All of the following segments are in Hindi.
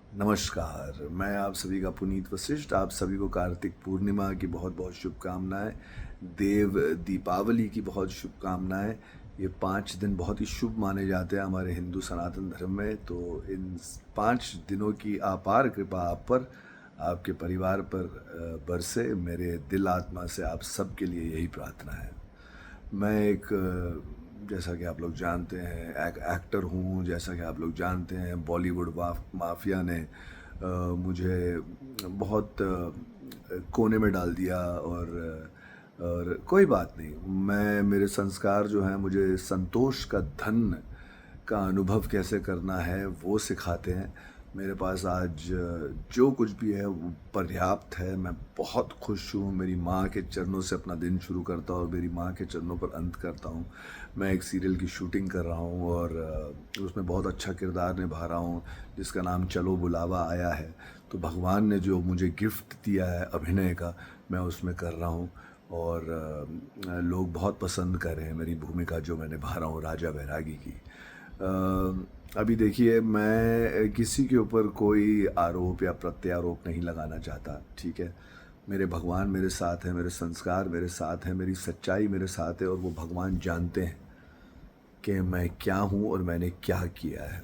नमस्कार, मैं आप सभी का पुनीत वशिष्ठ। आप सभी को कार्तिक पूर्णिमा की बहुत-बहुत शुभकामनाएँ, देव दीपावली की बहुत शुभकामनाएँ। ये 5 दिन बहुत ही शुभ माने जाते हैं हमारे हिंदू सनातन धर्म में, तो इन 5 दिनों की अपार कृपा आप पर, आपके परिवार पर बरसे। मेरे दिल आत्मा से आप सबके लिए यही प्रार्थना है। मैं एक जैसा कि आप लोग जानते हैं एक्टर हूँ। जैसा कि आप लोग जानते हैं बॉलीवुड माफिया ने मुझे बहुत कोने में डाल दिया। और कोई बात नहीं, मैं मेरे संस्कार जो हैं मुझे संतोष का धन का अनुभव कैसे करना है वो सिखाते हैं। मेरे पास आज जो कुछ भी है वो पर्याप्त है। मैं बहुत खुश हूँ। मेरी माँ के चरणों से अपना दिन शुरू करता हूँ और मेरी माँ के चरणों पर अंत करता हूँ। मैं एक सीरियल की शूटिंग कर रहा हूँ और उसमें बहुत अच्छा किरदार निभा रहा हूँ जिसका नाम चलो बुलावा आया है। तो भगवान ने जो मुझे गिफ्ट दिया है अभिनय का, मैं उसमें कर रहा हूँ। और लोग बहुत पसंद कर रहे हैं मेरी भूमिका जो मैं निभा रहा हूँ राजा बैरागी की। अभी देखिए, मैं किसी के ऊपर कोई आरोप या प्रत्यारोप नहीं लगाना चाहता, ठीक है? मेरे भगवान मेरे साथ हैं, मेरे संस्कार मेरे साथ हैं, मेरी सच्चाई मेरे साथ है और वो भगवान जानते हैं कि मैं क्या हूँ और मैंने क्या किया है।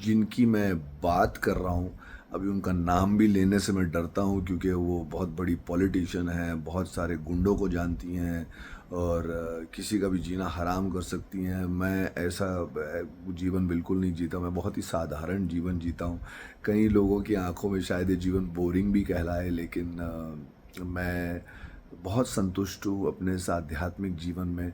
जिनकी मैं बात कर रहा हूँ, अभी उनका नाम भी लेने से मैं डरता हूँ क्योंकि वो बहुत बड़ी पॉलिटिशियन हैं, बहुत सारे गुंडों को जानती हैं और किसी का भी जीना हराम कर सकती हैं। मैं ऐसा जीवन बिल्कुल नहीं जीता। मैं बहुत ही साधारण जीवन जीता हूँ। कई लोगों की आंखों में शायद ये जीवन बोरिंग भी कहलाए, लेकिन मैं बहुत संतुष्ट हूँ अपने इस आध्यात्मिक जीवन में।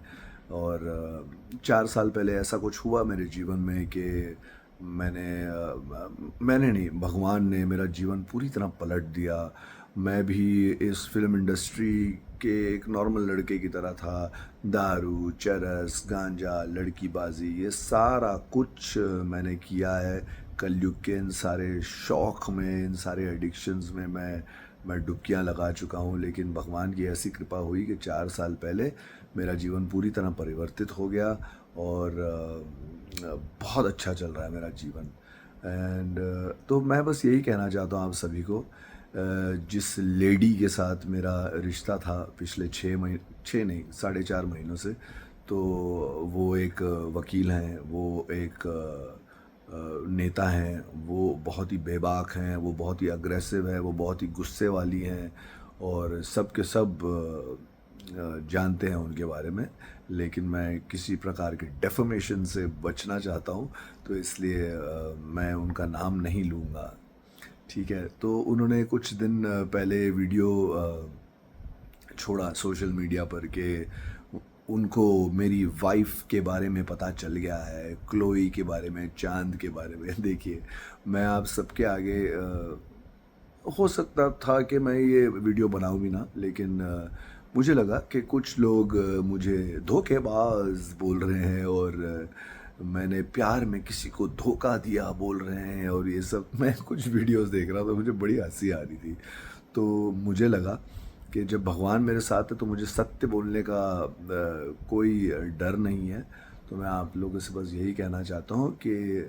और 4 साल पहले ऐसा कुछ हुआ मेरे जीवन में कि मैंने नहीं, भगवान ने मेरा जीवन पूरी तरह पलट दिया। मैं भी इस फ़िल्म इंडस्ट्री के एक नॉर्मल लड़के की तरह था। दारू, चरस, गांजा, लड़कीबाज़ी, ये सारा कुछ मैंने किया है। कलयुग के इन सारे शौक़ में, इन सारे एडिक्शंस में मैं डुबकियाँ लगा चुका हूँ। लेकिन भगवान की ऐसी कृपा हुई कि 4 साल पहले मेरा जीवन पूरी तरह परिवर्तित हो गया और बहुत अच्छा चल रहा है मेरा जीवन। एंड तो मैं बस यही कहना चाहता हूँ आप सभी को, जिस लेडी के साथ मेरा रिश्ता था पिछले 6 नहीं, साढ़े 4 महीनों से, तो वो एक वकील हैं, वो एक नेता हैं, वो बहुत ही बेबाक हैं, वो बहुत ही अग्रेसिव हैं, वो बहुत ही गुस्से वाली हैं और सब के सब जानते हैं उनके बारे में। लेकिन मैं किसी प्रकार के डेफमेशन से बचना चाहता हूँ, तो इसलिए मैं उनका नाम नहीं लूँगा, ठीक है? तो उन्होंने कुछ दिन पहले वीडियो छोड़ा सोशल मीडिया पर कि उनको मेरी वाइफ़ के बारे में पता चल गया है, क्लोई के बारे में, चाँद के बारे में। देखिए, मैं आप सबके आगे हो सकता था कि मैं ये वीडियो बनाऊँ भी ना, लेकिन मुझे लगा कि कुछ लोग मुझे धोखेबाज़ बोल रहे हैं और मैंने प्यार में किसी को धोखा दिया बोल रहे हैं और ये सब। मैं कुछ वीडियोज़ देख रहा था, मुझे बड़ी हँसी आ रही थी। तो मुझे लगा कि जब भगवान मेरे साथ है तो मुझे सत्य बोलने का कोई डर नहीं है। तो मैं आप लोगों से बस यही कहना चाहता हूँ कि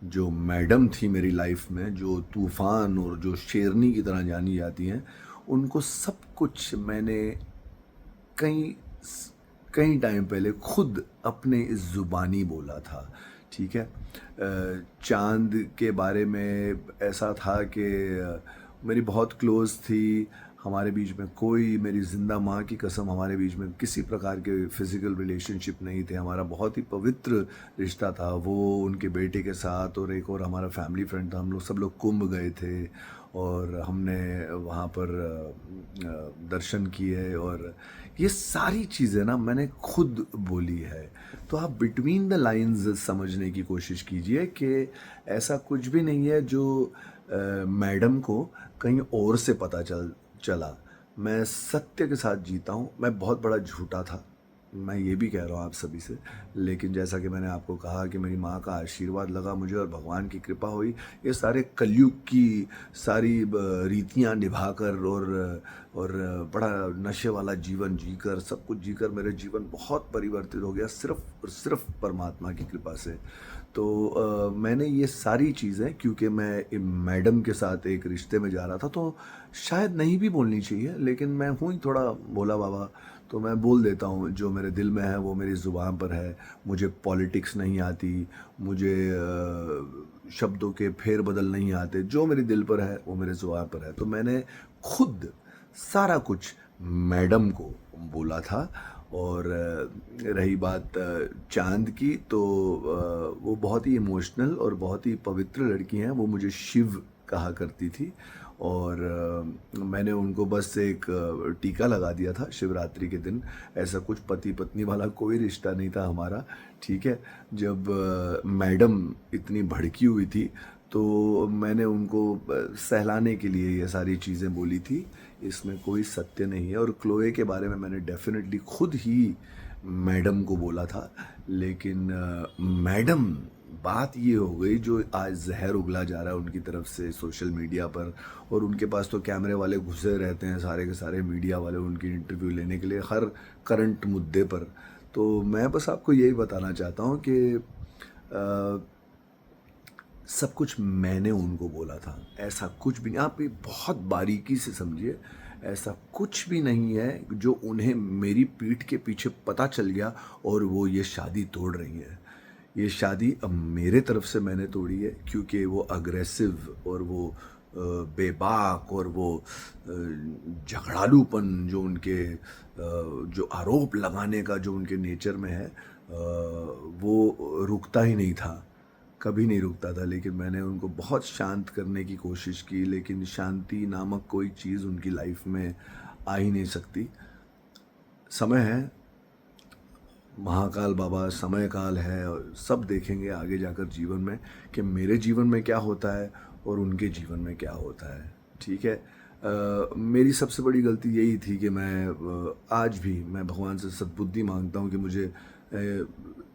जो मैडम थी मेरी लाइफ में, जो तूफ़ान और जो शेरनी की तरह जानी जाती हैं, उनको सब कुछ मैंने कई कई टाइम पहले खुद अपने ज़ुबानी बोला था, ठीक है? चाँद के बारे में ऐसा था कि मेरी बहुत क्लोज़ थी, हमारे बीच में कोई, मेरी ज़िंदा माँ की कसम, हमारे बीच में किसी प्रकार के फ़िज़िकल रिलेशनशिप नहीं थे। हमारा बहुत ही पवित्र रिश्ता था। वो उनके बेटे के साथ और एक और हमारा फैमिली फ्रेंड था। हम लोग सब लोग कुंभ गए थे और हमने वहाँ पर दर्शन किए और ये सारी चीज़ें ना मैंने खुद बोली है। तो आप बिटवीन द लाइन्स समझने की कोशिश कीजिए कि ऐसा कुछ भी नहीं है जो मैडम को कहीं और से पता चला। मैं सत्य के साथ जीता हूँ। मैं बहुत बड़ा झूठा था, मैं ये भी कह रहा हूँ आप सभी से। लेकिन जैसा कि मैंने आपको कहा कि मेरी माँ का आशीर्वाद लगा मुझे और भगवान की कृपा हुई। ये सारे कलयुग की सारी रीतियाँ निभाकर और बड़ा नशे वाला जीवन जीकर, सब कुछ जीकर मेरा जीवन बहुत परिवर्तित हो गया, सिर्फ़ और सिर्फ़ परमात्मा की कृपा से। तो मैंने ये सारी चीज़ें, क्योंकि मैं मैडम के साथ एक रिश्ते में जा रहा था, तो शायद नहीं भी बोलनी चाहिए, लेकिन मैं हूँ ही थोड़ा भोला बाबा, तो मैं बोल देता हूँ जो मेरे दिल में है वो मेरी ज़ुबान पर है। मुझे पॉलिटिक्स नहीं आती, मुझे शब्दों के फेर बदल नहीं आते, जो मेरे दिल पर है वो मेरे ज़ुबान पर है। तो मैंने खुद सारा कुछ मैडम को बोला था। और रही बात चाँद की, तो वो बहुत ही इमोशनल और बहुत ही पवित्र लड़की हैं, वो मुझे शिव कहा करती थी। और मैंने उनको बस एक टीका लगा दिया था शिवरात्रि के दिन। ऐसा कुछ पति पत्नी वाला कोई रिश्ता नहीं था हमारा, ठीक है। जब मैडम इतनी भड़की हुई थी, तो मैंने उनको सहलाने के लिए ये सारी चीज़ें बोली थी। इसमें कोई सत्य नहीं है। और क्लोए के बारे में मैंने डेफिनेटली खुद ही मैडम को बोला था, लेकिन मैडम, बात ये हो गई जो आज जहर उगला जा रहा है उनकी तरफ से सोशल मीडिया पर, और उनके पास तो कैमरे वाले घुसे रहते हैं, सारे के सारे मीडिया वाले उनकी इंटरव्यू लेने के लिए हर करंट मुद्दे पर। तो मैं बस आपको यही बताना चाहता हूँ कि सब कुछ मैंने उनको बोला था, ऐसा कुछ भी नहीं। आप ये बहुत बारीकी से समझिए, ऐसा कुछ भी नहीं है जो उन्हें मेरी पीठ के पीछे पता चल गया और वो ये शादी तोड़ रही है। ये शादी अब मेरे तरफ से मैंने तोड़ी है, क्योंकि वो अग्रेसिव और वो बेबाक और वो झगड़ालूपन जो उनके जो आरोप लगाने का जो उनके नेचर में है, वो रुकता ही नहीं था, कभी नहीं रुकता था। लेकिन मैंने उनको बहुत शांत करने की कोशिश की, लेकिन शांति नामक कोई चीज़ उनकी लाइफ में आ ही नहीं सकती। समय है, महाकाल बाबा समय काल है, और सब देखेंगे आगे जाकर जीवन में कि मेरे जीवन में क्या होता है और उनके जीवन में क्या होता है, ठीक है। मेरी सबसे बड़ी गलती यही थी कि मैं आज भी मैं भगवान से सद्बुद्धि मांगता हूँ कि मुझे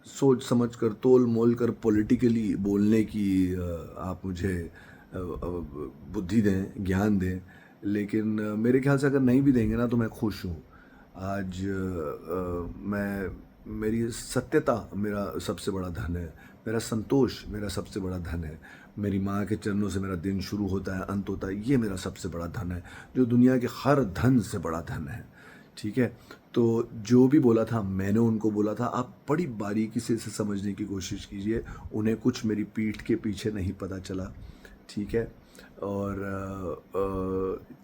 सोच समझ कर, तोल मोल कर, पॉलिटिकली बोलने की आप मुझे बुद्धि दें, ज्ञान दें। लेकिन मेरे ख्याल से अगर नहीं भी देंगे ना, तो मैं खुश हूँ। आज मैं, मेरी सत्यता मेरा सबसे बड़ा धन है, मेरा संतोष मेरा सबसे बड़ा धन है, मेरी माँ के चरणों से मेरा दिन शुरू होता है, अंत होता है, ये मेरा सबसे बड़ा धन है, जो दुनिया के हर धन से बड़ा धन है, ठीक है। तो जो भी बोला था मैंने उनको बोला था। आप बड़ी बारीकी से इसे समझने की कोशिश कीजिए, उन्हें कुछ मेरी पीठ के पीछे नहीं पता चला, ठीक है। और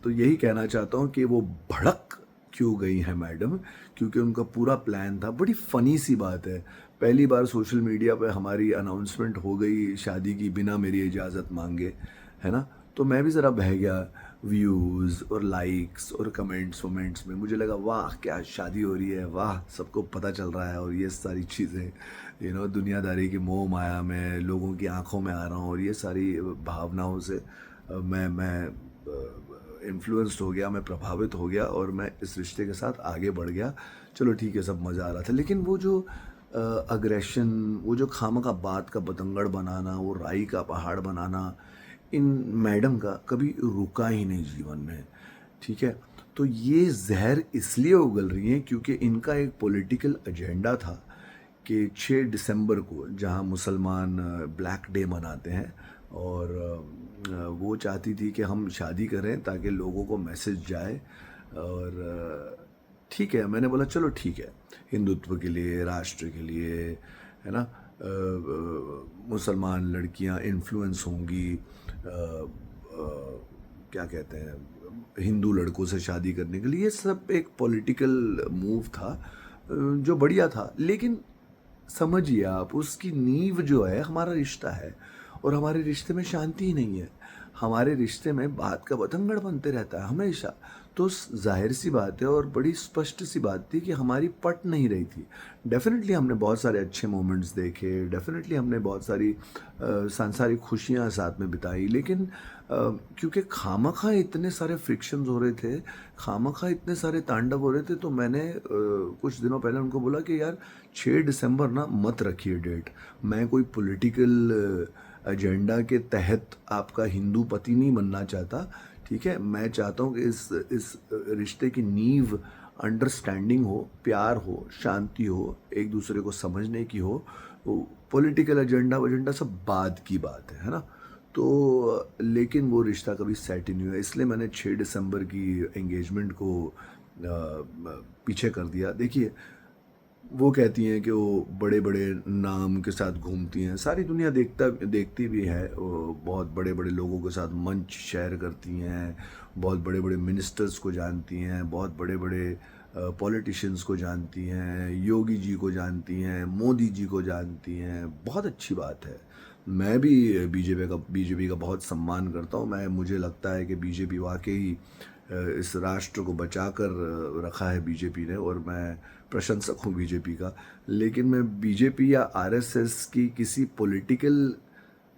तो यही कहना चाहता हूँ कि वो भड़क क्यों गई हैं मैडम, क्योंकि उनका पूरा प्लान था। बड़ी फ़नी सी बात है, पहली बार सोशल मीडिया पे हमारी अनाउंसमेंट हो गई शादी की बिना मेरी इजाज़त मांगे, है ना। तो मैं भी ज़रा बह गया व्यूज़ और लाइक्स और कमेंट्स वमेंट्स में। मुझे लगा वाह क्या शादी हो रही है, वाह सबको पता चल रहा है, और ये सारी चीज़ें दुनियादारी की मोह माया में लोगों की आंखों में आ रहा हूँ, और ये सारी भावनाओं से मैं इन्फ्लुएंस्ड हो गया, मैं प्रभावित हो गया, और मैं इस रिश्ते के साथ आगे बढ़ गया। चलो ठीक है, सब मज़ा आ रहा था, लेकिन वो जो अग्रेशन, वो जो खामखा बात का बतंगड़ बनाना, वो राई का पहाड़ बनाना, इन मैडम का कभी रुका ही नहीं जीवन में, ठीक है। तो ये जहर इसलिए उगल रही हैं क्योंकि इनका एक पॉलिटिकल एजेंडा था कि 6 दिसंबर को, जहां मुसलमान ब्लैक डे मनाते हैं, और वो चाहती थी कि हम शादी करें ताकि लोगों को मैसेज जाए। और ठीक है, मैंने बोला चलो ठीक है, हिंदुत्व के लिए, राष्ट्र के लिए, है ना, मुसलमान लड़कियां इन्फ्लुएंस होंगी, क्या कहते हैं, हिंदू लड़कों से शादी करने के लिए। ये सब एक पॉलिटिकल मूव था जो बढ़िया था, लेकिन समझिए आप, उसकी नींव जो है हमारा रिश्ता है, और हमारे रिश्ते में शांति ही नहीं है। हमारे रिश्ते में बात का बतंगड़ बनते रहता है हमेशा। तो जाहिर सी बात है और बड़ी स्पष्ट सी बात थी कि हमारी पट नहीं रही थी। डेफिनेटली हमने बहुत सारे अच्छे मोमेंट्स देखे, डेफिनेटली हमने बहुत सारी सांसारिक खुशियाँ साथ में बिताई, लेकिन क्योंकि खामखा इतने सारे फ्रिक्शंस हो रहे थे, खामखा इतने सारे तांडव हो रहे थे, तो मैंने कुछ दिनों पहले उनको बोला कि यार 6 दिसंबर ना मत रखिए डेट। मैं कोई पॉलिटिकल एजेंडा के तहत आपका हिंदू पति नहीं बनना चाहता, ठीक है। मैं चाहता हूँ कि इस रिश्ते की नींव अंडरस्टैंडिंग हो, प्यार हो, शांति हो, एक दूसरे को समझने की हो। पॉलिटिकल एजेंडा वजेंडा सब बाद की बात है ना। तो लेकिन वो रिश्ता कभी सेट ही नहीं हुआ, इसलिए मैंने 6 दिसंबर की एंगेजमेंट को पीछे कर दिया। देखिए, वो कहती हैं कि वो बड़े-बड़े नाम के साथ घूमती हैं, सारी दुनिया देखती भी है, वो बहुत बड़े-बड़े लोगों के साथ मंच शेयर करती हैं, बहुत बड़े-बड़े मिनिस्टर्स को जानती हैं, बहुत बड़े-बड़े पॉलिटिशियंस को जानती हैं, योगी जी को जानती हैं, मोदी जी को जानती हैं, बहुत अच्छी बात है। मैं भी बीजेपी का बहुत सम्मान करता हूँ। मुझे लगता है कि बीजेपी वाक़ई इस राष्ट्र को बचाकर रखा है बीजेपी ने, और मैं प्रशंसक हूँ बीजेपी का। लेकिन मैं बीजेपी या आरएसएस की किसी पॉलिटिकल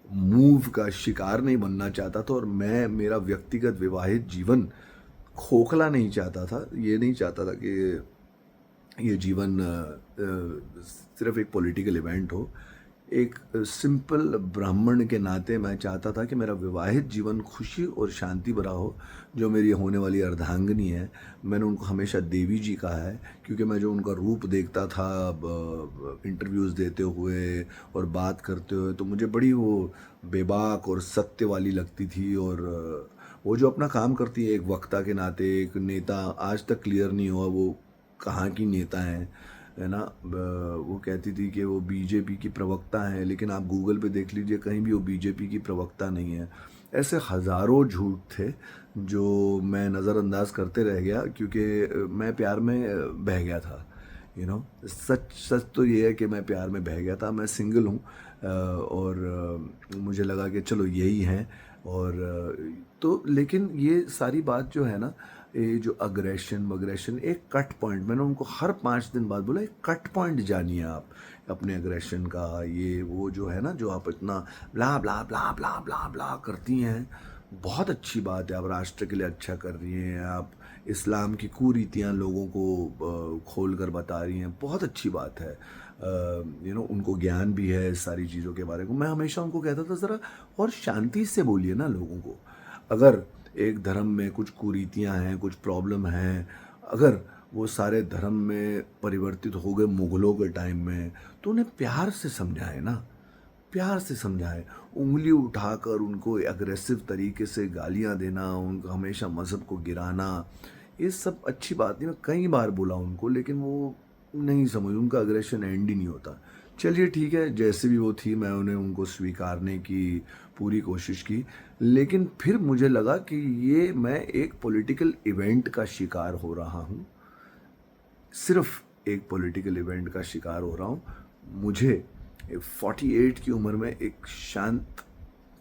मूव का शिकार नहीं बनना चाहता था, और मैं मेरा व्यक्तिगत विवाहित जीवन खोखला नहीं चाहता था। ये नहीं चाहता था कि ये जीवन सिर्फ एक पॉलिटिकल इवेंट हो। एक सिंपल ब्राह्मण के नाते मैं चाहता था कि मेरा विवाहित जीवन खुशी और शांति भरा हो। जो मेरी होने वाली अर्धांगिनी है, मैंने उनको हमेशा देवी जी कहा है, क्योंकि मैं जो उनका रूप देखता था इंटरव्यूज़ देते हुए और बात करते हुए, तो मुझे बड़ी वो बेबाक और सत्य वाली लगती थी। और वो जो अपना काम करती है एक वक्ता के नाते, एक नेता, आज तक क्लियर नहीं हुआ वो कहाँ की नेता हैं, है ना। वो कहती थी कि वो बीजेपी की प्रवक्ता हैं, लेकिन आप गूगल पे देख लीजिए, कहीं भी वो बीजेपी की प्रवक्ता नहीं है। ऐसे हज़ारों झूठ थे जो मैं नज़रअंदाज करते रह गया, क्योंकि मैं प्यार में बह गया था। सच सच तो ये है कि मैं प्यार में बह गया था। मैं सिंगल हूँ, और मुझे लगा कि चलो यही हैं। और तो लेकिन ये सारी बात जो है ना, ये जो अग्रेशन वग्रेशन, एक कट पॉइंट, मैंने उनको हर 5 दिन बाद बोला, एक कट पॉइंट जानिए आप अपने अग्रेशन का। ये वो जो है ना, जो आप इतना ब्ला ब्ला ब्ला ब्ला ब्ला ब्ला करती हैं, बहुत अच्छी बात है, आप राष्ट्र के लिए अच्छा कर रही हैं, आप इस्लाम की कुरीतियाँ लोगों को खोल कर बता रही हैं, बहुत अच्छी बात है। उनको ज्ञान भी है इस सारी चीज़ों के बारे में। मैं हमेशा उनको कहता था, ज़रा और शांति से बोलिए ना लोगों को। अगर एक धर्म में कुछ कुरीतियाँ हैं, कुछ प्रॉब्लम हैं, अगर वो सारे धर्म में परिवर्तित हो गए मुग़लों के टाइम में, तो उन्हें प्यार से समझाएँ ना, प्यार से समझाएँ। उँगली उठाकर उनको एग्रेसिव तरीके से गालियाँ देना, उनको हमेशा मज़हब को गिराना, ये सब अच्छी बात नहीं। मैं कई बार बोला उनको, लेकिन वो नहीं समझ, उनका एग्रेशन एंड ही नहीं होता। चलिए ठीक है, जैसे भी वो थी, मैं उनको स्वीकारने की पूरी कोशिश की। लेकिन फिर मुझे लगा कि ये मैं एक पॉलिटिकल इवेंट का शिकार हो रहा हूँ, सिर्फ एक पॉलिटिकल इवेंट का शिकार हो रहा हूँ। मुझे 48 की उम्र में एक शांत,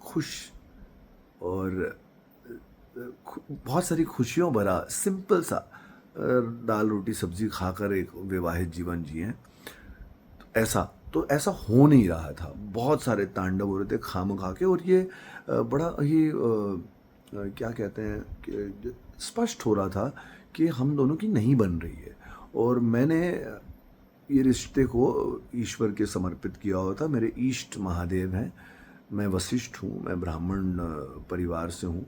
खुश और बहुत सारी खुशियों भरा सिंपल सा दाल रोटी सब्जी खाकर एक विवाहित जीवन जिए, ऐसा हो नहीं रहा था। बहुत सारे तांडव हो रहे थे खामखा के, और ये बड़ा ही क्या कहते हैं कि स्पष्ट हो रहा था कि हम दोनों की नहीं बन रही है। और मैंने ये रिश्ते को ईश्वर के समर्पित किया हुआ था। मेरे इष्ट महादेव हैं, मैं वशिष्ठ हूँ, मैं ब्राह्मण परिवार से हूँ।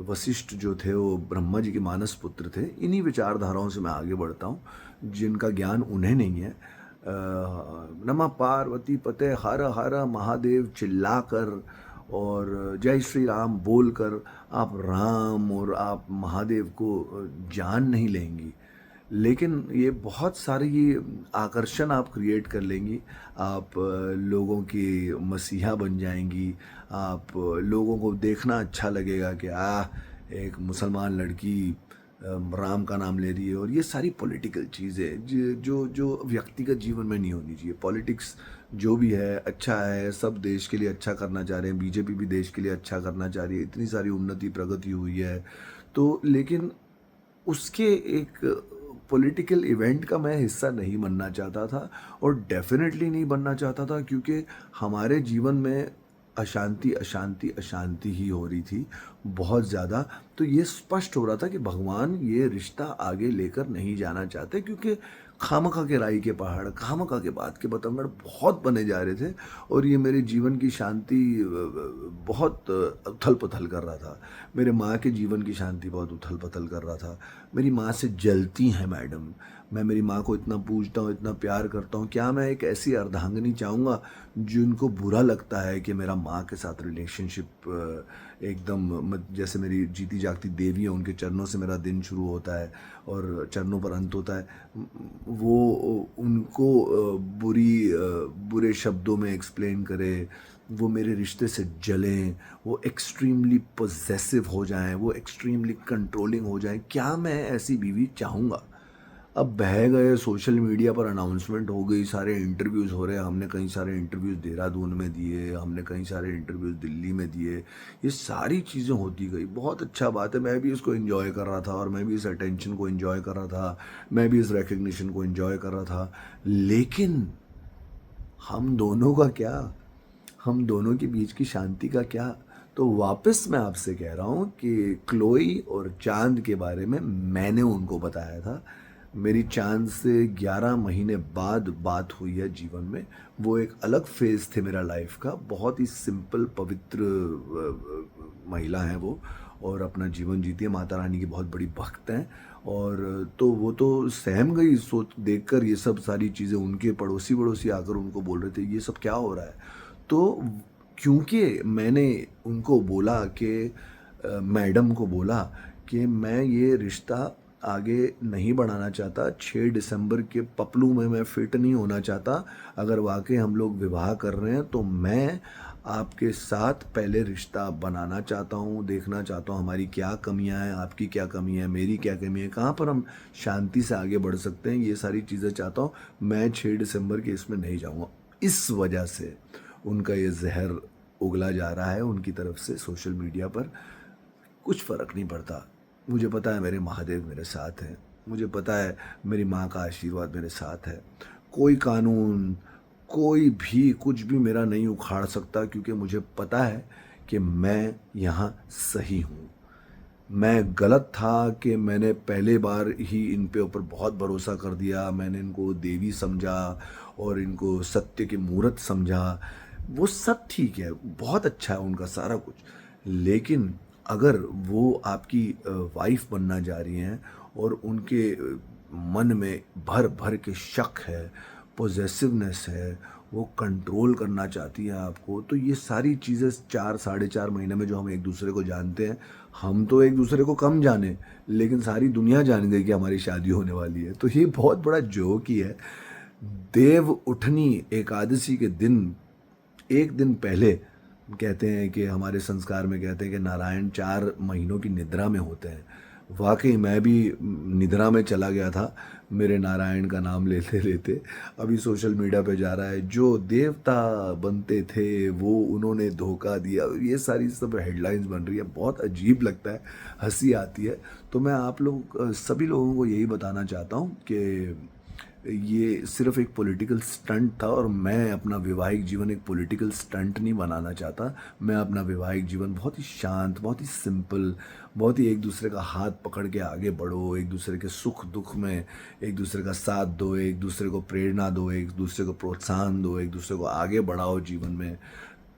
वशिष्ठ जो थे वो ब्रह्मा जी के मानस पुत्र थे। इन्हीं विचारधाराओं से मैं आगे बढ़ता हूँ, जिनका ज्ञान उन्हें नहीं है। नमः पार्वती पते हर हर महादेव चिल्लाकर और जय श्री राम बोलकर आप राम और आप महादेव को जान नहीं लेंगी, लेकिन ये बहुत सारी आकर्षण आप क्रिएट कर लेंगी। आप लोगों की मसीहा बन जाएंगी। आप लोगों को देखना अच्छा लगेगा कि एक मुसलमान लड़की राम का नाम ले रही है। और ये सारी पॉलिटिकल चीज़ें जो जो व्यक्तिगत जीवन में नहीं होनी चाहिए। पॉलिटिक्स जो भी है अच्छा है, सब देश के लिए अच्छा करना चाह रहे हैं, बीजेपी भी देश के लिए अच्छा करना चाह रही है, इतनी सारी उन्नति प्रगति हुई है, तो लेकिन उसके एक पॉलिटिकल इवेंट का मैं हिस्सा नहीं बनना चाहता था, और डेफिनेटली नहीं बनना चाहता था, क्योंकि हमारे जीवन में अशांति अशांति अशांति ही हो रही थी बहुत ज़्यादा। तो ये स्पष्ट हो रहा था कि भगवान ये रिश्ता आगे लेकर नहीं जाना चाहते, क्योंकि खामखा के राई के पहाड़, खामखा के बात के बतंगड़ बहुत बने जा रहे थे, और ये मेरे जीवन की शांति बहुत उथल पुथल कर रहा था। मेरे माँ के जीवन की शांति बहुत उथल पुथल कर रहा था। मेरी माँ से जलती हैं मैडम, मैं मेरी माँ को इतना पूजता हूँ, इतना प्यार करता हूँ, क्या मैं एक ऐसी अर्धांगिनी चाहूँगा जिनको बुरा लगता है कि मेरा माँ के साथ रिलेशनशिप एकदम जैसे मेरी जीती जागती देवी है, उनके चरणों से मेरा दिन शुरू होता है और चरणों पर अंत होता है। वो उनको बुरे शब्दों में एक्सप्लेन करे, वो मेरे रिश्ते से जलें, वो एक्सट्रीमली पॉसेसिव हो जाएं, वो एक्सट्रीमली कंट्रोलिंग हो जाएं, क्या मैं ऐसी बीवी चाहूँगा? अब बह गए, सोशल मीडिया पर अनाउंसमेंट हो गई, सारे इंटरव्यूज़ हो रहे हैं, हमने कई सारे इंटरव्यूज़ देहरादून में दिए, हमने कई सारे इंटरव्यूज़ दिल्ली में दिए, ये सारी चीज़ें होती गई, बहुत अच्छा बात है, मैं भी इसको एंजॉय कर रहा था और मैं भी इस अटेंशन को एंजॉय कर रहा था, मैं भी इस रिकग्निशन को एंजॉय कर रहा था। लेकिन हम दोनों का क्या? हम दोनों के बीच की शांति का क्या? तो वापस मैं आपसे कह रहा हूँ कि क्लोई और चाँद के बारे में मैंने उनको बताया था। मेरी चाँद से 11 महीने बाद बात हुई है जीवन में। वो एक अलग फ़ेज़ थे मेरा लाइफ़ का। बहुत ही सिंपल पवित्र महिला हैं वो और अपना जीवन जीती है, माता रानी की बहुत बड़ी भक्त हैं। और तो वो तो सहम गई सोच देखकर ये सब सारी चीज़ें, उनके पड़ोसी-वड़ोसी आकर उनको बोल रहे थे, "ये सब क्या हो रहा है?" तो क्योंकि मैंने उनको बोला कि मैडम को बोला कि मैं ये रिश्ता आगे नहीं बढ़ाना चाहता, 6 दिसंबर के पपलू में मैं फिट नहीं होना चाहता। अगर वाक़ई हम लोग विवाह कर रहे हैं तो मैं आपके साथ पहले रिश्ता बनाना चाहता हूँ, देखना चाहता हूँ हमारी क्या कमियाँ हैं, आपकी क्या कमी है, मेरी क्या कमी है, कहाँ पर हम शांति से आगे बढ़ सकते हैं, ये सारी चीज़ें चाहता हूँ। मैं 6 दिसंबर के इसमें नहीं जाऊँगा। इस वजह से उनका ये ज़हर उगला जा रहा है उनकी तरफ से सोशल मीडिया पर। कुछ फ़र्क नहीं पड़ता। मुझे पता है मेरे महादेव मेरे साथ हैं। मुझे पता है मेरी माँ का आशीर्वाद मेरे साथ है। कोई कानून, कोई भी कुछ भी मेरा नहीं उखाड़ सकता, क्योंकि मुझे पता है कि मैं यहाँ सही हूँ। मैं गलत था कि मैंने पहले बार ही इन पे ऊपर बहुत भरोसा कर दिया। मैंने इनको देवी समझा और इनको सत्य की मूरत समझा। वो सब ठीक है, बहुत अच्छा है उनका सारा कुछ। लेकिन अगर वो आपकी वाइफ़ बनना जा रही हैं और उनके मन में भर-भर के शक है, पॉसेसिवनेस है, वो कंट्रोल करना चाहती है आपको, तो ये सारी चीज़ें 4 साढ़े 4 महीने में जो हम एक-दूसरे को जानते हैं, हम तो एक-दूसरे को कम जाने, लेकिन सारी दुनिया जान गई कि हमारी शादी होने वाली है। तो ये बहुत बड़ा जोक ही है। देव उठनी एकादशी के दिन, 1 दिन पहले कहते हैं कि हमारे संस्कार में कहते हैं कि नारायण 4 महीनों की निद्रा में होते हैं। वाक़ई मैं भी निद्रा में चला गया था, मेरे नारायण का नाम लेते-लेते। अभी सोशल मीडिया पे जा रहा है, जो देवता बनते थे वो उन्होंने धोखा दिया। ये सारी सब हेडलाइन्स बन रही है, बहुत अजीब लगता है, हँसी आती है। तो मैं आप लोग सभी लोगों को यही बताना चाहता हूँ कि ये सिर्फ़ एक पॉलिटिकल स्टंट था और मैं अपना वैवाहिक जीवन एक पॉलिटिकल स्टंट नहीं बनाना चाहता। मैं अपना वैवाहिक जीवन बहुत ही शांत, बहुत ही सिंपल, बहुत ही एक-दूसरे का हाथ पकड़ के आगे बढ़ो, एक-दूसरे के सुख-दुख में एक-दूसरे का साथ दो, एक-दूसरे को प्रेरणा दो, एक-दूसरे को प्रोत्साहन दो, एक-दूसरे को आगे बढ़ाओ जीवन में।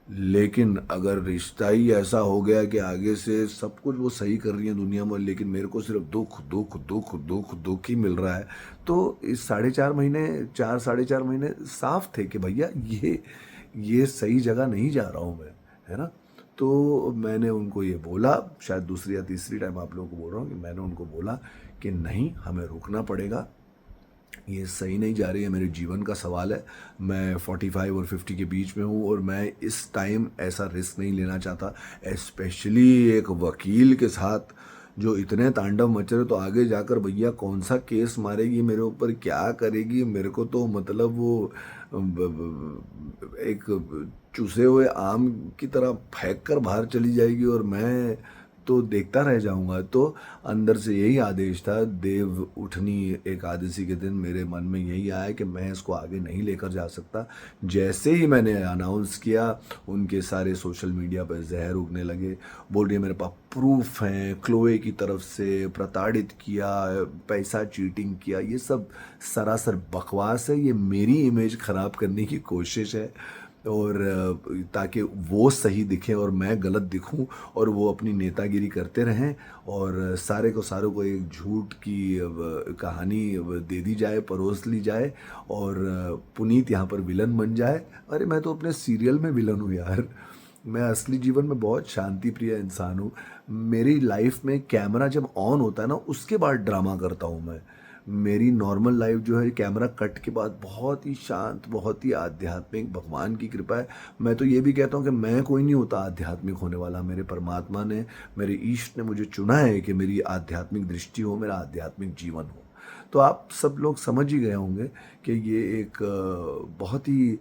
लेकिन अगर रिश्ता ही ऐसा हो गया कि आगे से सब कुछ वो सही कर रही है दुनिया में, लेकिन मेरे को सिर्फ दुख दुख दुख दुख दुख ही मिल रहा है, तो इस 4.5 महीने 4 साढ़े 4 महीने साफ थे कि भैया ये सही जगह नहीं जा रहा हूँ मैं, है ना? तो मैंने उनको ये बोला, शायद दूसरी या तीसरी टाइम आप लोगों को बोल रहा हूँ कि मैंने उनको बोला कि नहीं, हमें रुकना पड़ेगा, ये सही नहीं जा रही है, मेरे जीवन का सवाल है। मैं 45 और 50 के बीच में हूँ और मैं इस टाइम ऐसा रिस्क नहीं लेना चाहता, स्पेशली एक वकील के साथ जो इतने तांडव मच रहे। तो आगे जाकर भैया कौन सा केस मारेगी मेरे ऊपर, क्या करेगी, मेरे को तो मतलब वो एक चूसे हुए आम की तरह फेंक कर बाहर चली जाएगी और मैं तो देखता रह जाऊंगा। तो अंदर से यही आदेश था, देव उठनी एकादशी के दिन मेरे मन में यही आया कि मैं इसको आगे नहीं लेकर जा सकता। जैसे ही मैंने अनाउंस किया, उनके सारे सोशल मीडिया पर जहर उगने लगे। बोल रही है मेरे पास प्रूफ हैं, क्लोए की तरफ से प्रताड़ित किया, पैसा चीटिंग किया। ये सब सरासर बकवास है, ये मेरी इमेज ख़राब करने की कोशिश है। और ताकि वो सही दिखें और मैं गलत दिखूं, और वो अपनी नेतागिरी करते रहें, और सारे को सारों को एक झूठ की कहानी दे दी जाए, परोस ली जाए, और पुनीत यहाँ पर विलन बन जाए। अरे मैं तो अपने सीरियल में विलन हूँ यार। मैं असली जीवन में बहुत शांति प्रिय इंसान हूँ। मेरी लाइफ में कैमरा जब ऑन होता है ना, उसके बाद ड्रामा करता हूँ मैं। मेरी नॉर्मल लाइफ जो है कैमरा कट के बाद बहुत ही शांत, बहुत ही आध्यात्मिक, भगवान की कृपा है। मैं तो ये भी कहता हूँ कि मैं कोई नहीं होता आध्यात्मिक होने वाला, मेरे परमात्मा ने, मेरे ईष्ट ने मुझे चुना है कि मेरी आध्यात्मिक दृष्टि हो, मेरा आध्यात्मिक जीवन हो। तो आप सब लोग समझ ही गए होंगे कि ये एक बहुत ही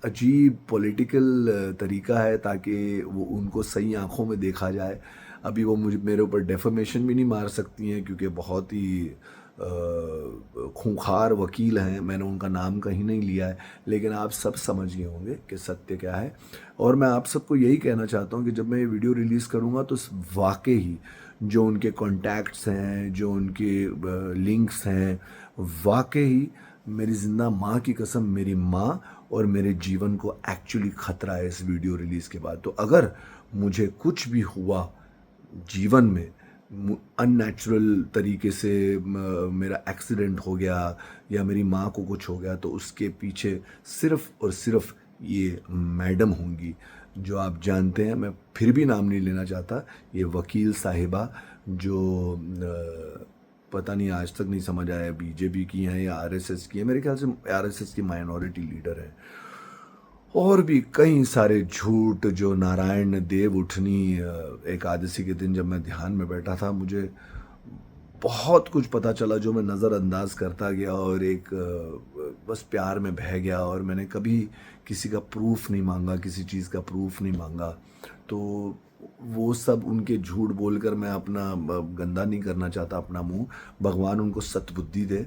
अजीब पॉलिटिकल तरीका है ताकि वो उनको सही आंखों में देखा जाए। अभी वो मुझे मेरे ऊपर डेफेमेशन भी नहीं मार सकती हैं क्योंकि बहुत ही खूंखार वकील हैं, मैंने उनका नाम कहीं नहीं लिया है, लेकिन आप सब समझ गए होंगे कि सत्य क्या है। और मैं आप सबको यही कहना चाहता हूँ कि जब मैं ये वीडियो रिलीज़ करूँगा तो वाकई ही जो उनके कॉन्टैक्ट्स हैं, जो उनके लिंक्स हैं, वाकई ही मेरी जिंदा माँ की कसम, मेरी माँ और मेरे जीवन को एक्चुअली खतरा है इस वीडियो रिलीज़ के बाद। तो अगर मुझे कुछ भी हुआ जीवन में, अननेचुरल तरीके से मेरा एक्सीडेंट हो गया या मेरी माँ को कुछ हो गया, तो उसके पीछे सिर्फ और सिर्फ ये मैडम होंगी, जो आप जानते हैं, मैं फिर भी नाम नहीं लेना चाहता, ये वकील साहिबा जो पता नहीं आज तक नहीं समझ आया बीजेपी की हैं या आरएसएस की है। मेरे ख्याल से आरएसएस की माइनॉरिटी लीडर है। और भी कई सारे झूठ जो नारायण देव उठनी एकादशी के दिन जब मैं ध्यान में बैठा था, मुझे बहुत कुछ पता चला जो मैं नज़रअंदाज करता गया और एक बस प्यार में बह गया, और मैंने कभी किसी का प्रूफ नहीं मांगा, किसी चीज़ का प्रूफ नहीं मांगा। तो वो सब उनके झूठ बोलकर मैं अपना गंदा नहीं करना चाहता अपना मुंह। भगवान उनको सतबुद्धि दे।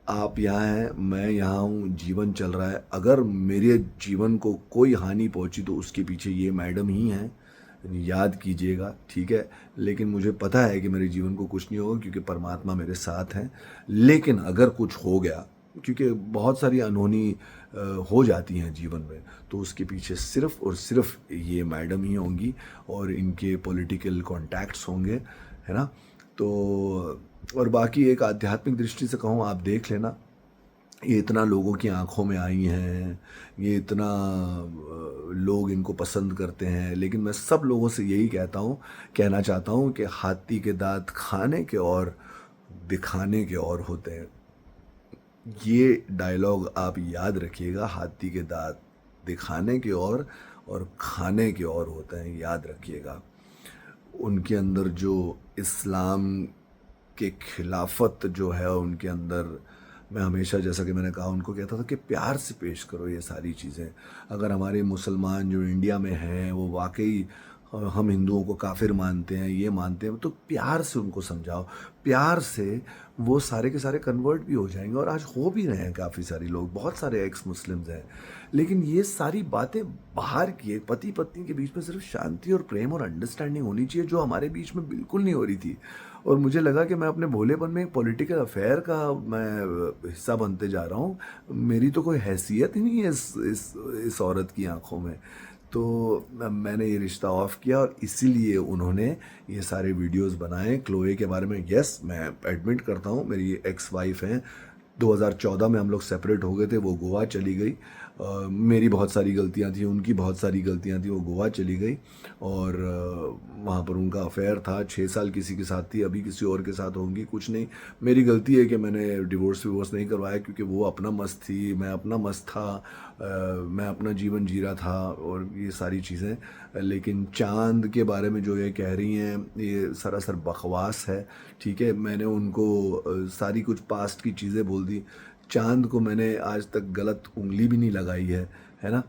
आप यहाँ हैं, मैं यहाँ हूँ, जीवन चल रहा है। अगर मेरे जीवन को कोई हानि पहुँची तो उसके पीछे ये मैडम ही हैं, याद कीजिएगा, ठीक है। लेकिन मुझे पता है कि मेरे जीवन को कुछ नहीं होगा क्योंकि परमात्मा मेरे साथ हैं। लेकिन अगर कुछ हो गया, क्योंकि बहुत सारी अनहोनी हो जाती हैं जीवन में, तो उसके पीछे सिर्फ और सिर्फ ये मैडम ही होंगी और इनके पॉलिटिकल कॉन्टैक्ट्स होंगे, है ना। तो और बाकी एक आध्यात्मिक दृष्टि से कहूँ, आप देख लेना, ये इतना लोगों की आंखों में आई हैं, ये इतना लोग इनको पसंद करते हैं, लेकिन मैं सब लोगों से यही कहना चाहता हूँ कि हाथी के दांत खाने के और दिखाने के और होते हैं। ये डायलॉग आप याद रखिएगा, हाथी के दांत दिखाने के और खाने के और होते हैं, याद रखिएगा। उनके अंदर जो इस्लाम के खिलाफत जो है उनके अंदर, मैं हमेशा, जैसा कि मैंने कहा, उनको कहता था कि प्यार से पेश करो ये सारी चीज़ें। अगर हमारे मुसलमान जो इंडिया में हैं वो वाकई हम हिंदुओं को काफिर मानते हैं, ये मानते हैं, तो प्यार से उनको समझाओ, प्यार से वो सारे के सारे कन्वर्ट भी हो जाएंगे। और आज हो भी रहे हैं काफ़ी सारे लोग, बहुत सारे एक्स मुस्लिम्स हैं। लेकिन ये सारी बातें बाहर की है, पति पत्नी के बीच में सिर्फ शांति और प्रेम और अंडरस्टैंडिंग होनी चाहिए, जो हमारे बीच में बिल्कुल नहीं हो रही थी। और मुझे लगा कि मैं अपने भोलेपन में एक पॉलिटिकल अफेयर का मैं हिस्सा बनते जा रहा हूँ। मेरी तो कोई हैसियत ही नहीं है इस औरत की आंखों में। तो मैंने ये रिश्ता ऑफ किया और इसीलिए उन्होंने ये सारे वीडियोस बनाए क्लोए के बारे में। यस, मैं एडमिट करता हूँ, मेरी एक्स वाइफ हैं, 2014 में हम लोग सेपरेट हो गए थे, वो गोवा चली गई। मेरी बहुत सारी गलतियाँ थी, उनकी बहुत सारी गलतियाँ थी, वो गोवा चली गई और वहाँ पर उनका अफेयर था, 6 साल किसी के साथ थी, अभी किसी और के साथ होंगी, कुछ नहीं। मेरी गलती है कि मैंने डिवोर्स नहीं करवाया, क्योंकि वो अपना मस्त थी, मैं अपना मस्त था, मैं अपना जीवन जी रहा था और ये सारी चीज़ें। लेकिन चांद के बारे में जो ये कह रही हैं, ये सरासर बकवास है, ठीक है। मैंने उनको सारी कुछ पास्ट की चीज़ें बोल दी। चांद को मैंने आज तक गलत उंगली भी नहीं लगाई है ना।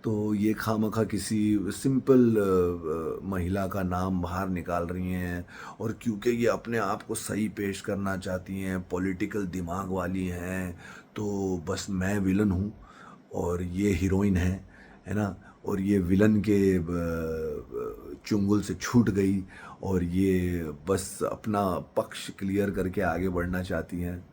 तो ये खामखा किसी सिंपल महिला का नाम बाहर निकाल रही हैं, और क्योंकि ये अपने आप को सही पेश करना चाहती हैं, पॉलिटिकल दिमाग वाली हैं, तो बस मैं विलन हूँ और ये हीरोइन है ना। और ये विलन के चुंगल से छूट गई और ये बस अपना पक्ष क्लियर करके आगे बढ़ना चाहती हैं।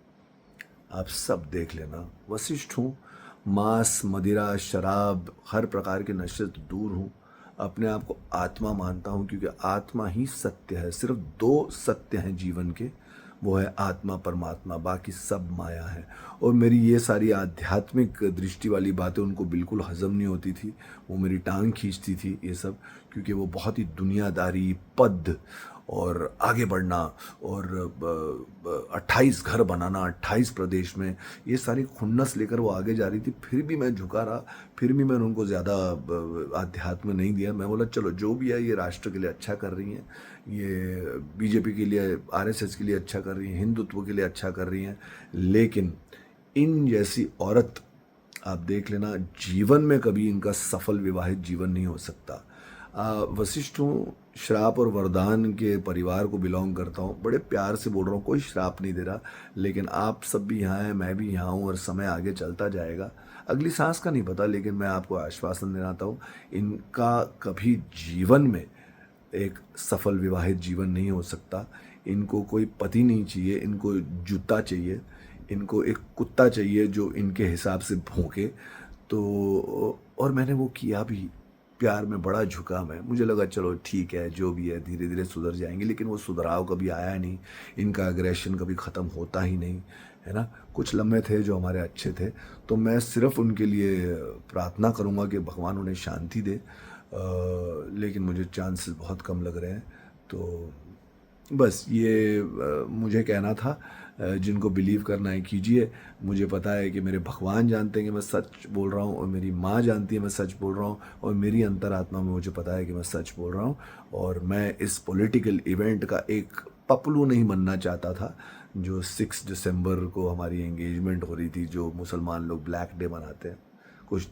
आप सब देख लेना, वशिष्ठ हूँ, मांस, मदिरा, शराब, हर प्रकार के नशे से दूर हूँ। अपने आप को आत्मा मानता हूँ, क्योंकि आत्मा ही सत्य है। सिर्फ दो सत्य हैं जीवन के, वो है आत्मा परमात्मा, बाकी सब माया है। और मेरी ये सारी आध्यात्मिक दृष्टि वाली बातें उनको बिल्कुल हजम नहीं होती थी। वो मेरी टांग खींचती थी ये सब, क्योंकि वो बहुत ही दुनियादारी, पद और आगे बढ़ना और 28 घर बनाना 28 प्रदेश में, ये सारी खुन्नस लेकर वो आगे जा रही थी। फिर भी मैं झुका रहा, फिर भी मैंने उनको ज़्यादा आध्यात्म नहीं दिया। मैं बोला चलो जो भी है ये राष्ट्र के लिए अच्छा कर रही हैं, ये बीजेपी के लिए, आरएसएस के लिए अच्छा कर रही हैं, हिंदुत्व के लिए अच्छा कर रही हैं। लेकिन इन जैसी औरत आप देख लेना, जीवन में कभी इनका सफल विवाहित जीवन नहीं हो सकता। वशिष्ठ हूँ, श्राप और वरदान के परिवार को बिलोंग करता हूँ। बड़े प्यार से बोल रहा हूँ, कोई श्राप नहीं दे रहा, लेकिन आप सब भी यहाँ हैं, मैं भी यहाँ हूँ, और समय आगे चलता जाएगा। अगली सांस का नहीं पता, लेकिन मैं आपको आश्वासन दिलाता हूँ, इनका कभी जीवन में एक सफल विवाहित जीवन नहीं हो सकता। इनको कोई पति नहीं चाहिए, इनको जूता चाहिए, इनको एक कुत्ता चाहिए जो इनके हिसाब से भौंके। तो और मैंने वो किया भी, प्यार में बड़ा झुका मैं। मुझे लगा चलो ठीक है, जो भी है धीरे धीरे सुधर जाएंगे, लेकिन वो सुधराव कभी आया नहीं। इनका अग्रेशन कभी ख़त्म होता ही नहीं, है ना। कुछ लम्हे थे जो हमारे अच्छे थे, तो मैं सिर्फ उनके लिए प्रार्थना करूँगा कि भगवान उन्हें शांति दे। लेकिन मुझे चांसेस बहुत कम लग रहे हैं। तो बस ये मुझे कहना था। जिनको बिलीव करना है कीजिए। मुझे पता है कि मेरे भगवान जानते हैं कि मैं सच बोल रहा हूँ, और मेरी माँ जानती है मैं सच बोल रहा हूँ, और मेरी अंतरात्मा में मुझे पता है कि मैं सच बोल रहा हूँ। और मैं इस पॉलिटिकल इवेंट का एक पपलू नहीं बनना चाहता था। जो 6 दिसंबर को हमारी एंगेजमेंट हो रही थी, जो मुसलमान लोग ब्लैक डे मनाते हैं, कुछ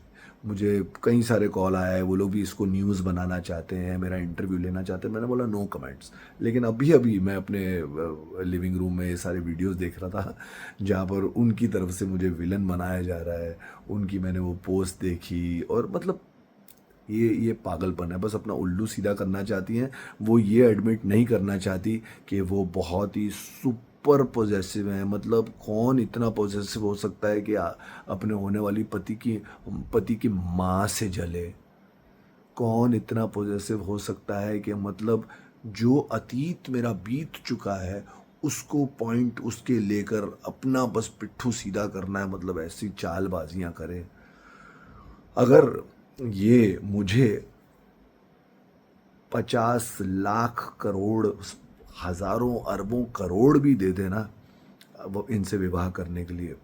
मुझे कई सारे कॉल आया है, वो लोग भी इसको न्यूज़ बनाना चाहते हैं, मेरा इंटरव्यू लेना चाहते हैं। मैंने बोला नो कमेंट्स। लेकिन अभी अभी मैं अपने लिविंग रूम में ये सारे वीडियोस देख रहा था, जहाँ पर उनकी तरफ से मुझे विलन बनाया जा रहा है। उनकी मैंने वो पोस्ट देखी, और मतलब ये पागलपन है। बस अपना उल्लू सीधा करना चाहती हैं। वो ये एडमिट नहीं करना चाहती कि वो बहुत ही सुपर पॉजेसिव हैं। मतलब कौन इतना पॉजेसिव हो सकता है कि अपने होने वाली पति की माँ से जले। कौन इतना पॉजेसिव हो सकता है कि मतलब जो अतीत मेरा बीत चुका है उसको पॉइंट उसके लेकर अपना बस पिट्ठू सीधा करना है। मतलब ऐसी चालबाजियां करे। अगर ये मुझे 50 लाख करोड़, हजारों अरबों करोड़ भी दे देना वो इनसे विवाह करने के लिए,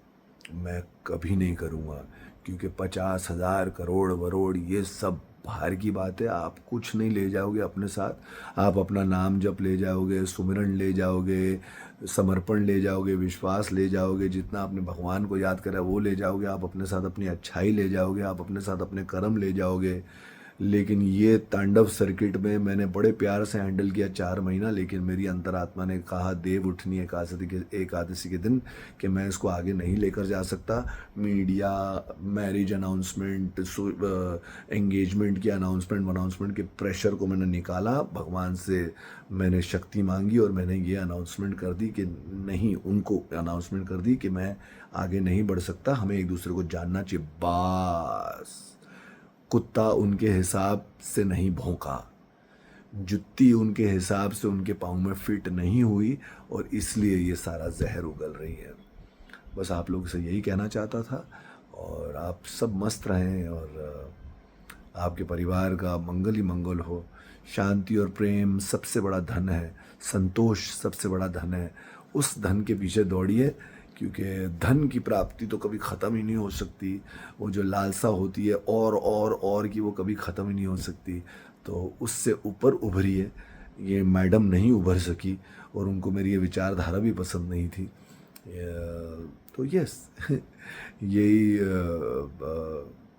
मैं कभी नहीं करूँगा। क्योंकि 50,000 करोड़ वरोड़ ये सब बाहर की बात है। आप कुछ नहीं ले जाओगे अपने साथ। आप अपना नाम जप ले जाओगे, सुमिरन ले जाओगे, समर्पण ले जाओगे, विश्वास ले जाओगे, जितना आपने भगवान को याद करा वो ले जाओगे। आप अपने साथ अपनी अच्छाई ले जाओगे, आप अपने साथ अपने कर्म ले जाओगे। लेकिन ये तांडव सर्किट में मैंने बड़े प्यार से हैंडल किया 4 महीना। लेकिन मेरी अंतरात्मा ने कहा देव उठनी एकादशी के दिन कि मैं इसको आगे नहीं लेकर जा सकता। मीडिया, मैरिज अनाउंसमेंट, एंगेजमेंट की अनाउंसमेंट के प्रेशर को मैंने निकाला। भगवान से मैंने शक्ति मांगी और मैंने ये अनाउंसमेंट कर दी कि नहीं, उनको अनाउंसमेंट कर दी कि मैं आगे नहीं बढ़ सकता। हमें एक दूसरे को जानना चाहिए, बस। कुत्ता उनके हिसाब से नहीं भौंका, जुत्ती उनके हिसाब से उनके पाँव में फिट नहीं हुई, और इसलिए ये सारा जहर उगल रही है। बस आप लोगों से यही कहना चाहता था। और आप सब मस्त रहें, और आपके परिवार का मंगल ही मंगल हो। शांति और प्रेम सबसे बड़ा धन है, संतोष सबसे बड़ा धन है। उस धन के पीछे दौड़िए, क्योंकि धन की प्राप्ति तो कभी ख़त्म ही नहीं हो सकती। वो जो लालसा होती है और की, वो कभी ख़त्म ही नहीं हो सकती। तो उससे ऊपर उभरिए। ये मैडम नहीं उभर सकी, और उनको मेरी ये विचारधारा भी पसंद नहीं थी। तो यस यही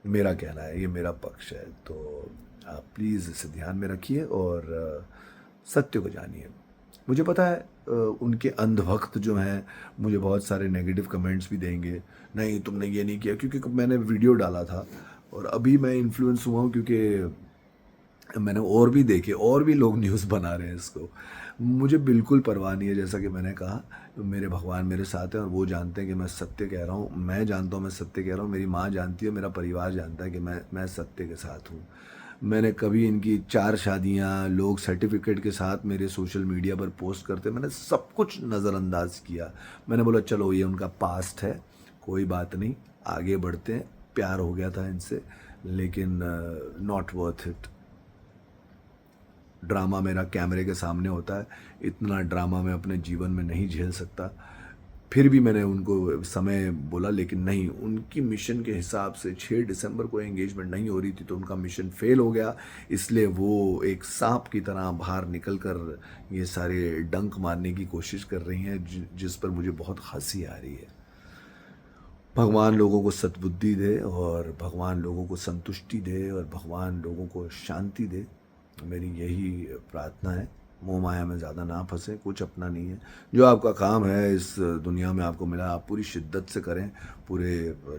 मेरा कहना है, ये मेरा पक्ष है। तो आप प्लीज़ इसे ध्यान में रखिए और सत्य को जानिए। मुझे पता है उनके अंधभक्त जो हैं मुझे बहुत सारे नेगेटिव कमेंट्स भी देंगे, नहीं तुमने ये नहीं किया, क्योंकि मैंने वीडियो डाला था। और अभी मैं इन्फ्लुएंस हुआ हूँ क्योंकि मैंने और भी देखे, और भी लोग न्यूज़ बना रहे हैं इसको। मुझे बिल्कुल परवाह नहीं है, जैसा कि मैंने कहा, मेरे भगवान मेरे साथ हैं और वो जानते हैं कि मैं सत्य कह रहा हूँ। मैं जानता हूँ मैं सत्य कह रहा हूँ, मेरी माँ जानती है, मेरा परिवार जानता है कि मैं सत्य के साथ हूँ। मैंने कभी इनकी 4 शादियाँ, लोग सर्टिफ़िकेट के साथ मेरे सोशल मीडिया पर पोस्ट करते, मैंने सब कुछ नज़रअंदाज किया। मैंने बोला चलो ये उनका पास्ट है, कोई बात नहीं, आगे बढ़ते हैं। प्यार हो गया था इनसे, लेकिन नॉट वर्थ इट। ड्रामा मेरा कैमरे के सामने होता है, इतना ड्रामा मैं अपने जीवन में नहीं झेल सकता। फिर भी मैंने उनको समय बोला, लेकिन नहीं, उनकी मिशन के हिसाब से 6 दिसंबर को एंगेजमेंट नहीं हो रही थी, तो उनका मिशन फेल हो गया। इसलिए वो एक सांप की तरह बाहर निकल कर ये सारे डंक मारने की कोशिश कर रही हैं, जिस पर मुझे बहुत हंसी आ रही है। भगवान लोगों को सद्बुद्धि दे और भगवान लोगों को संतुष्टि दे और भगवान लोगों को शांति दे, मेरी यही प्रार्थना है। मोह माया में ज़्यादा ना फंसे, कुछ अपना नहीं है। जो आपका काम है इस दुनिया में आपको मिला, आप पूरी शिद्दत से करें, पूरे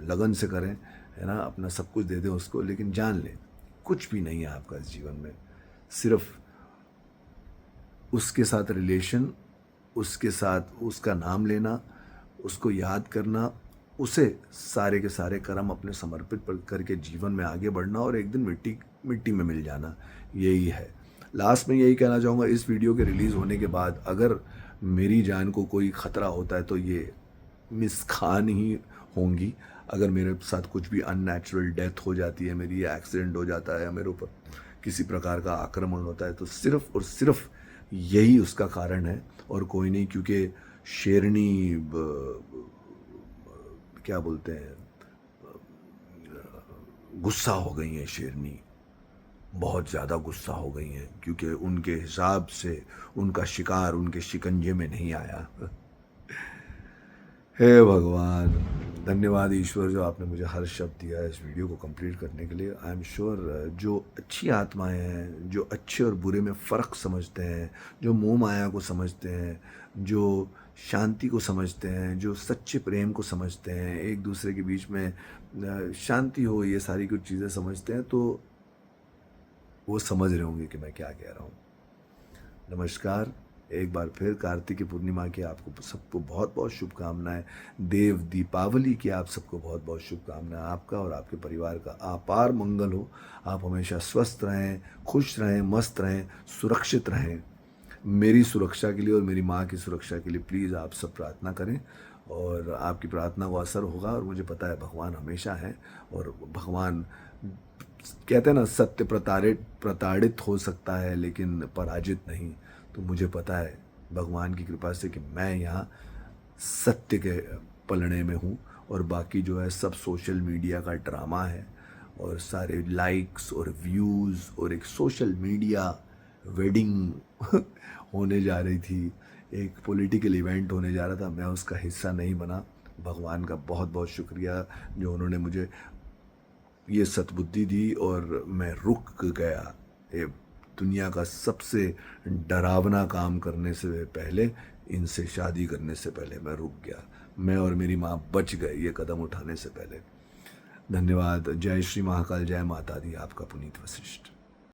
लगन से करें, है ना, अपना सब कुछ दे दें उसको, लेकिन जान लें कुछ भी नहीं है आपका इस जीवन में। सिर्फ उसके साथ रिलेशन, उसके साथ उसका नाम लेना, उसको याद करना, उसे सारे के सारे कर्म अपने समर्पित करके जीवन में आगे बढ़ना और एक दिन मिट्टी मिट्टी में मिल जाना, यही है। लास्ट में यही कहना चाहूँगा, इस वीडियो के रिलीज़ होने के बाद अगर मेरी जान को कोई ख़तरा होता है तो ये मिस खान ही होंगी। अगर मेरे साथ कुछ भी अननेचुरल डेथ हो जाती है मेरी, या एक्सीडेंट हो जाता है, या मेरे ऊपर किसी प्रकार का आक्रमण होता है, तो सिर्फ़ और सिर्फ़ यही उसका कारण है और कोई नहीं। क्योंकि शेरनी क्या बोलते हैं, गुस्सा हो गई हैं शेरनी, बहुत ज़्यादा गुस्सा हो गई हैं, क्योंकि उनके हिसाब से उनका शिकार उनके शिकंजे में नहीं आया। हे भगवान, धन्यवाद ईश्वर, जो आपने मुझे हर शब्द दिया है इस वीडियो को कंप्लीट करने के लिए। आई एम श्योर जो अच्छी आत्माएं हैं, जो अच्छे और बुरे में फ़र्क समझते हैं, जो मोह माया को समझते हैं, जो शांति को समझते हैं, जो सच्चे प्रेम को समझते हैं, एक दूसरे के बीच में शांति हो, ये सारी कुछ चीज़ें समझते हैं, तो वो समझ रहे होंगे कि मैं क्या कह रहा हूँ। नमस्कार, एक बार फिर कार्तिक की पूर्णिमा की आपको सबको बहुत बहुत शुभकामनाएं। देव दीपावली की आप सबको बहुत बहुत शुभकामनाएं। आपका और आपके परिवार का अपार मंगल हो। आप हमेशा स्वस्थ रहें, खुश रहें, मस्त रहें, सुरक्षित रहें। मेरी सुरक्षा के लिए और मेरी माँ की सुरक्षा के लिए प्लीज़ आप सब प्रार्थना करें, और आपकी प्रार्थना को असर होगा। और मुझे पता है भगवान हमेशा है, और भगवान कहते हैं ना, सत्य प्रताड़ित हो सकता है लेकिन पराजित नहीं। तो मुझे पता है भगवान की कृपा से कि मैं यहाँ सत्य के पलड़े में हूँ, और बाकी जो है सब सोशल मीडिया का ड्रामा है, और सारे लाइक्स और व्यूज़, और एक सोशल मीडिया वेडिंग होने जा रही थी, एक पॉलिटिकल इवेंट होने जा रहा था, मैं उसका हिस्सा नहीं बना। भगवान का बहुत बहुत शुक्रिया जो उन्होंने मुझे ये सद्बुद्धि दी, और मैं रुक गया। ये दुनिया का सबसे डरावना काम करने से पहले, इनसे शादी करने से पहले मैं रुक गया। मैं और मेरी माँ बच गए ये कदम उठाने से पहले। धन्यवाद। जय श्री महाकाल, जय माता दी। आपका पुनीत वशिष्ठ।